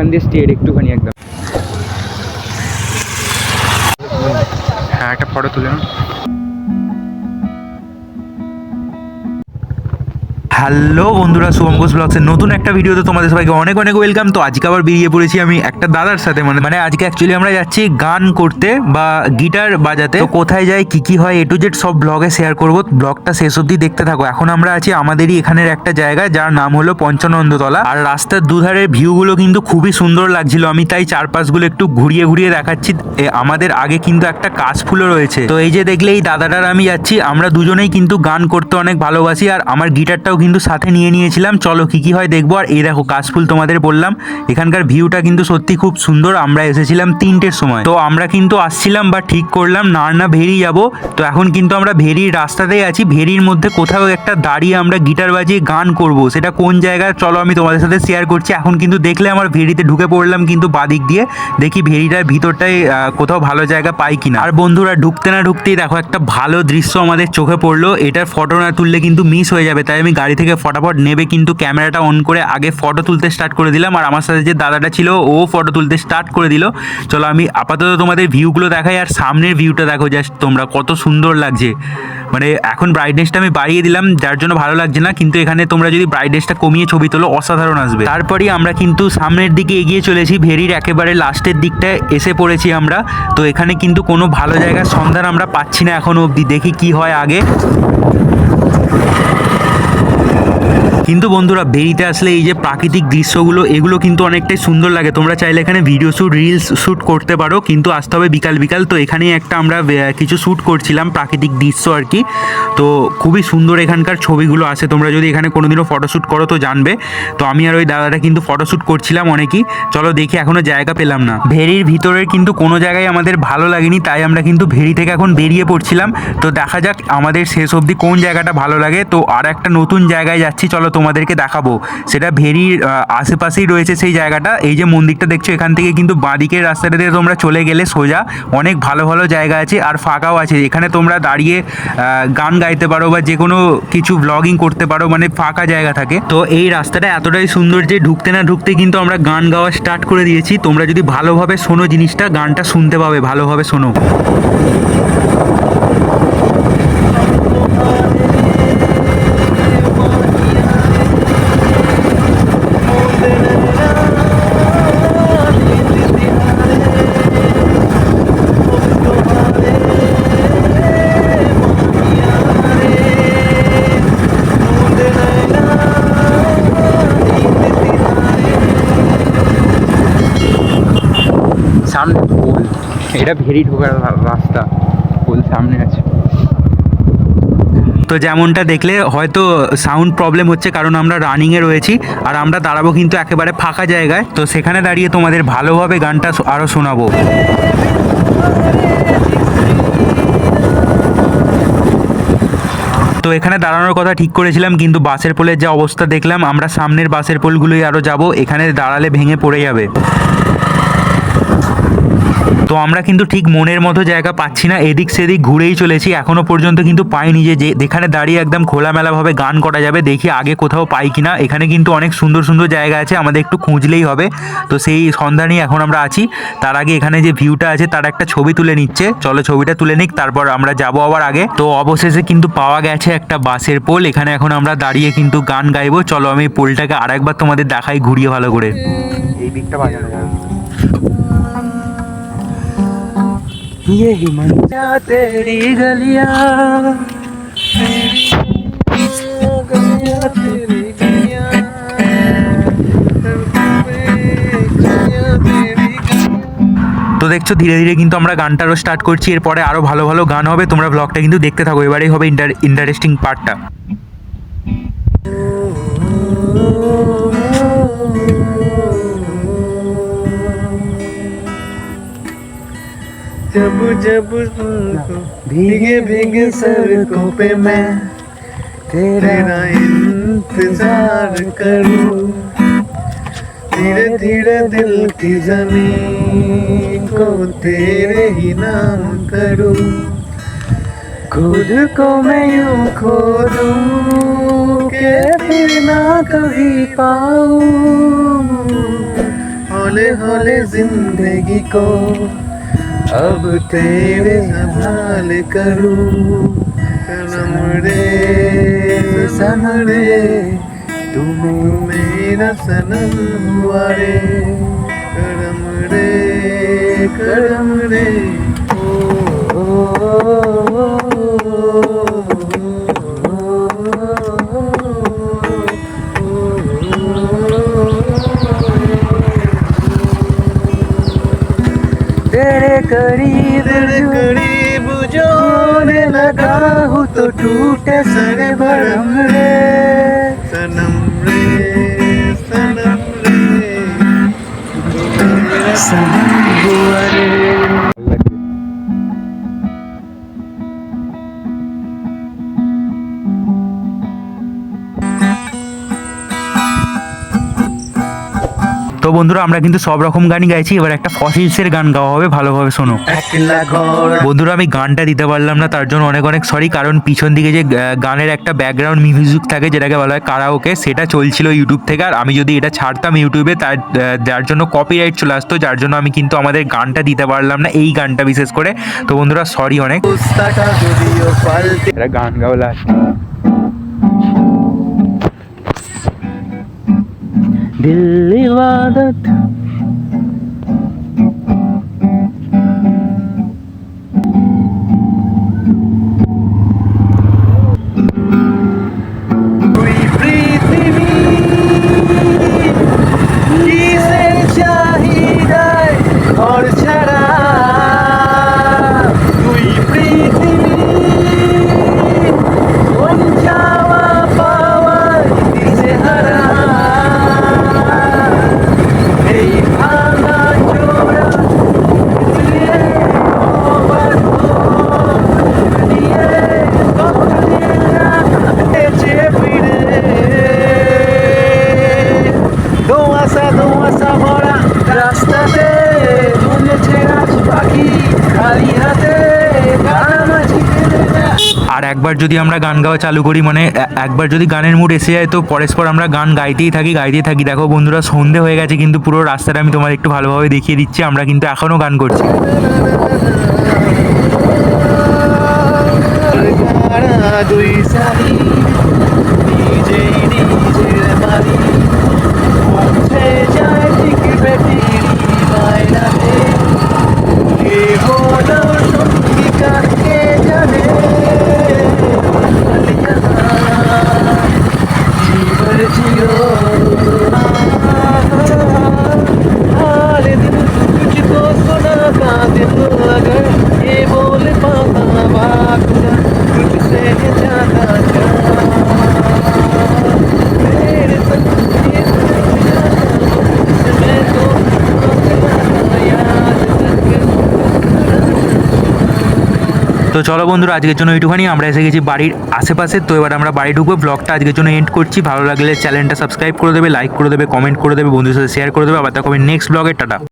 এখান দিয়ে স্টেট একটুখানি একদম। হ্যাঁ, একটা ফটো তুলে না। হ্যালো বন্ধুরা, শুভম ঘোষ ব্লগসের নতুন একটা ভিডিওতে তোমাদের সবাইকে অনেক অনেক ওয়েলকাম। তো আজকে আবার বেরিয়ে পড়েছি আমি একটা দাদার সাথে, মানে আজকে অ্যাকচুয়ালি আমরা যাচ্ছি গান করতে বা গিটার বাজাতে। তো কোথায় যাই, কি হয়, এ টু জেড সব ব্লগে শেয়ার করবো। ব্লগটা শেষ অবধি দেখতে থাকো। এখন আমরা আছি আমাদেরই এখানের একটা জায়গায়, যার নাম হলো পঞ্চানন্দতলা। আর রাস্তার দুধারের ভিউগুলো কিন্তু খুবই সুন্দর লাগছিল। আমি তাই চারপাশগুলো একটু ঘুরিয়ে ঘুরিয়ে দেখাচ্ছি। আমাদের আগে কিন্তু একটা কাশফুলও রয়েছে। তো এই যে দেখলে এই দাদাটার আমি যাচ্ছি, আমরা দুজনেই কিন্তু গান করতে অনেক ভালোবাসি। আর আমার গিটারটাও কিন্তু সাথে নিয়ে নিয়েছিলাম। চলো কি হয় দেখবো। আর এই দেখো কাশফুল, তোমাদের বললাম এখানকার ভিউটা কিন্তু সত্যি খুব সুন্দর। আমরা এসেছিলাম 3টের সময়। তো আমরা কিন্তু আসছিলাম বা ঠিক করলাম নারনা ভেরি যাব। তো এখন কিন্তু আমরা ভেরির রাস্তাতেই আছি। ভেরির মধ্যে কোথাও একটা দাঁড়িয়ে আমরা গিটার বাজিয়ে গান করব। সেটা কোন জায়গায় চলো আমি তোমাদের সাথে শেয়ার করছি। এখন কিন্তু দেখলে আমার ভেরিতে ঢুকে পড়লাম কিন্তু বাদিক দিয়ে। দেখি ভেরিটার ভিতরটায় কোথাও ভালো জায়গা পাই কিনা। আর বন্ধুরা ঢুকতে না ঢুকতেই দেখো একটা ভালো দৃশ্য আমাদের চোখে পড়লো। এটার ফটো না তুললে কিন্তু মিস হয়ে যাবে। তাই আমি গাড়ি থেকে ফটাফট নেবে কিন্তু ক্যামেরাটা অন করে আগে ফটো তুলতে স্টার্ট করে দিলাম। আর আমার সাথে যে দাদাটা ছিল ও ফটো তুলতে স্টার্ট করে দিল। চলো আমি আপাতত তোমাদের ভিউগুলো দেখাই। আর সামনের ভিউটা দেখো জাস্ট তোমরা, কত সুন্দর লাগছে। মানে এখন ব্রাইটনেসটা আমি বাড়িয়ে দিলাম, যার জন্য ভালো লাগছে না, কিন্তু এখানে তোমরা যদি ব্রাইটনেসটা কমিয়ে ছবি তোলো অসাধারণ আসবে। তারপরেই আমরা কিন্তু সামনের দিকে এগিয়ে চলেছি। ভেরির একেবারে লাস্টের দিকটায় এসে পড়েছি আমরা। তো এখানে কিন্তু কোনো ভালো জায়গার সন্ধান আমরা পাচ্ছি না এখনো অবধি। দেখি কি হয় আগে। কিন্তু বন্ধুরা ভেরিতে আসলে এই যে প্রাকৃতিক দৃশ্যগুলো, এগুলো কিন্তু অনেকটাই সুন্দর লাগে। তোমরা চাইলে এখানে ভিডিও শ্যুট, রিলস শ্যুট করতে পারো, কিন্তু আসতে হবে বিকাল বিকাল। তো এখানেই একটা আমরা কিছু শ্যুট করছিলাম, প্রাকৃতিক দৃশ্য আর কি। তো খুবই সুন্দর এখানকার ছবিগুলো আসে। তোমরা যদি এখানে কোনোদিনও ফটোশ্যুট করো তো জানবে। তো আমি আর ওই দাদাটা কিন্তু ফটোশ্যুট করছিলাম অনেকই। চলো দেখি, এখনও জায়গা পেলাম না। ভেরির ভিতরের কিন্তু কোনো জায়গায় আমাদের ভালো লাগেনি, তাই আমরা কিন্তু ভেরি থেকে এখন বেরিয়ে পড়ছিলাম। তো দেখা যাক আমাদের শেষ অবধি কোন জায়গাটা ভালো লাগে। তো আর একটা নতুন জায়গায় যাচ্ছি, চলো তোমাদেরকে দেখাবো। সেটা ভেরির আশেপাশেই রয়েছে সেই জায়গাটা। এই যে মন্দিরটা দেখছো, এখান থেকে কিন্তু বাঁদিকের রাস্তাটা দিয়ে তোমরা চলে গেলে সোজা অনেক ভালো ভালো জায়গা আছে আর ফাঁকাও আছে। এখানে তোমরা দাঁড়িয়ে গান গাইতে পারো বা যে কোনো কিছু ব্লগিং করতে পারো, মানে ফাঁকা জায়গা থাকে। তো এই রাস্তাটা এতটাই সুন্দর যে ঢুকতে না ঢুকতে কিন্তু আমরা গান গাওয়া স্টার্ট করে দিয়েছি। তোমরা যদি ভালোভাবে শোনো জিনিসটা, গানটা শুনতে পাবে, ভালোভাবে শোনো। সামনে পোল, এটা ভেরি ঢোকার রাস্তা, পোল সামনে আছে। তো যেমনটা দেখলে হয়তো সাউন্ড প্রবলেম হচ্ছে, কারণ আমরা রানিংয়ে রয়েছি আর আমরা দাঁড়াবো কিন্তু একেবারে ফাঁকা জায়গায়। তো সেখানে দাঁড়িয়ে তোমাদের ভালোভাবে গানটা আরও শোনাবো। তো এখানে দাঁড়ানোর কথা ঠিক করেছিলাম, কিন্তু বাসের পোলের যে অবস্থা দেখলাম, আমরা সামনের বাসের পোলগুলোই আরও যাব। এখানে দাঁড়ালে ভেঙে পড়ে যাবে। তো আমরা কিন্তু ঠিক মনের মতো জায়গা পাচ্ছি না, এদিক সেদিক ঘুরেই চলেছি, এখনো পর্যন্ত কিন্তু পাইনি যে যেখানে দাঁড়িয়ে একদম খোলামেলাভাবে গান করা যাবে। দেখি আগে কোথাও পাই কিনা। এখানে কিন্তু অনেক সুন্দর সুন্দর জায়গা আছে, আমাদের একটু খুঁজলেই হবে। তো সেই সন্ধানেই এখন আমরা আছি। তার আগে এখানে যে ভিউটা আছে তার একটা ছবি তুলে নিচ্ছে। চলো ছবিটা তুলে নিক, তারপর আমরা যাবো আবার আগে। তো অবশেষে কিন্তু পাওয়া গেছে একটা বাসের পোল। এখানে এখন আমরা দাঁড়িয়ে কিন্তু গান গাইবো। চলো আমি পোলটাকে আরেকবার তোমাদের দেখাই ঘুরিয়ে ভালো করে। এই দিকটা বাজানো যাবে। ये हिमालय तेरी गलियां, তো দেখছো ধীরে ধীরে কিন্তু আমরা গানটারও স্টার্ট করছি। এরপরে আরও ভালো ভালো গান হবে, তোমরা ব্লগটা কিন্তু দেখতে থাকো। এবারেই হবে ইন্টারেস্টিং পার্টটা। जब जब भीगे भीगे सड़कों पे मैं तेरा इंतजार करूं, धीरे धीरे दिल की जमीन को तेरे ही नाम करूं, खुद को मैं यूं खो दूं कि फिर ना कभी पाऊं, और हौले हौले जिंदगी को अब तेरे हवाले करूं सनम रे तू मेरा सनम हुआ रे करम रे ओ, तेरे करीब जो होने लगा हूँ तो टूटे सरे भरम रे सनम रे सनम हुआ रे। তো বন্ধুরা আমরা কিন্তু সব রকম গানই গাইছি, এবার একটা ফসিলসের গান গাওয়া হবে, ভালোভাবে শোনো। একলা ঘর বন্ধুরা আমি গানটা দিতে পারলাম না, তার জন্য অনেক অনেক সরি, কারণ পিছন দিকে যে গানের একটা ব্যাকগ্রাউন্ড মিউজিক থাকে যেটাকে বলা হয় কারাওকে, সেটা চলছিল ইউটিউব থেকে, আর আমি যদি এটা ছাড়তাম ইউটিউবে যার জন্য কপিরাইট চলে আসতো, যার জন্য আমি কিন্তু আমাদের গানটা দিতে পারলাম না, এই গানটা বিশেষ করে। তো বন্ধুরা সরি অনেক। পুস্তকা যদিও পাল্টে এটা গান গাওয়া আছে। दिल इबादत कोई पृथ्वी किसे चाहिए और छड़ा कोई पृथ्वी उन जावा पावा किसे हरा এই ভাঙা চোরা দিয়ে ফিরে দোয়াশা ভরা রাস্তাতে ঝুলেছে আজ পাখি খালি হাতে কানামাছি আর একবার যদি আমরা গান গাওয়া চালু করি, মানে একবার যদি গানের মুড এসে যায় তো পরস্পর আমরা গান গাইতেই থাকি। দেখো বন্ধুরা সন্ধে হয়ে গেছে, কিন্তু পুরো রাস্তাটা আমি তোমাদের একটু ভালোভাবে দেখিয়ে দিচ্ছি, আমরা কিন্তু এখনও গান করছি। দুই সারি নিজেই নিজের বাড়ি পৌঁছে যায় ঠিক বেটিরি মায়নাতে কে হলো সত্যি কাকে জানে जीवन जियो हाल दिल तुझको सुनाता दिल अगर ये बोल पाता वाकुरा तुझसे ज्यादा मेरे तक ये मैं तो याद करके তো চলো বন্ধুরা আজকের জন্য এইটুখানি, আমরা এসে গেছি বাড়ির আশেপাশে। তো এবার আমরা বাড়ি ঢুকবো, ব্লগটা আজকের জন্য এন্ড করছি। ভালো লাগলে চ্যানেলটা সাবস্ক্রাইব করে দেবে, লাইক করে দেবে, কমেন্ট করে দেবে, বন্ধুদের সাথে শেয়ার করে দেবে। আবার দেখা হবে নেক্সট ব্লগে, টাটা।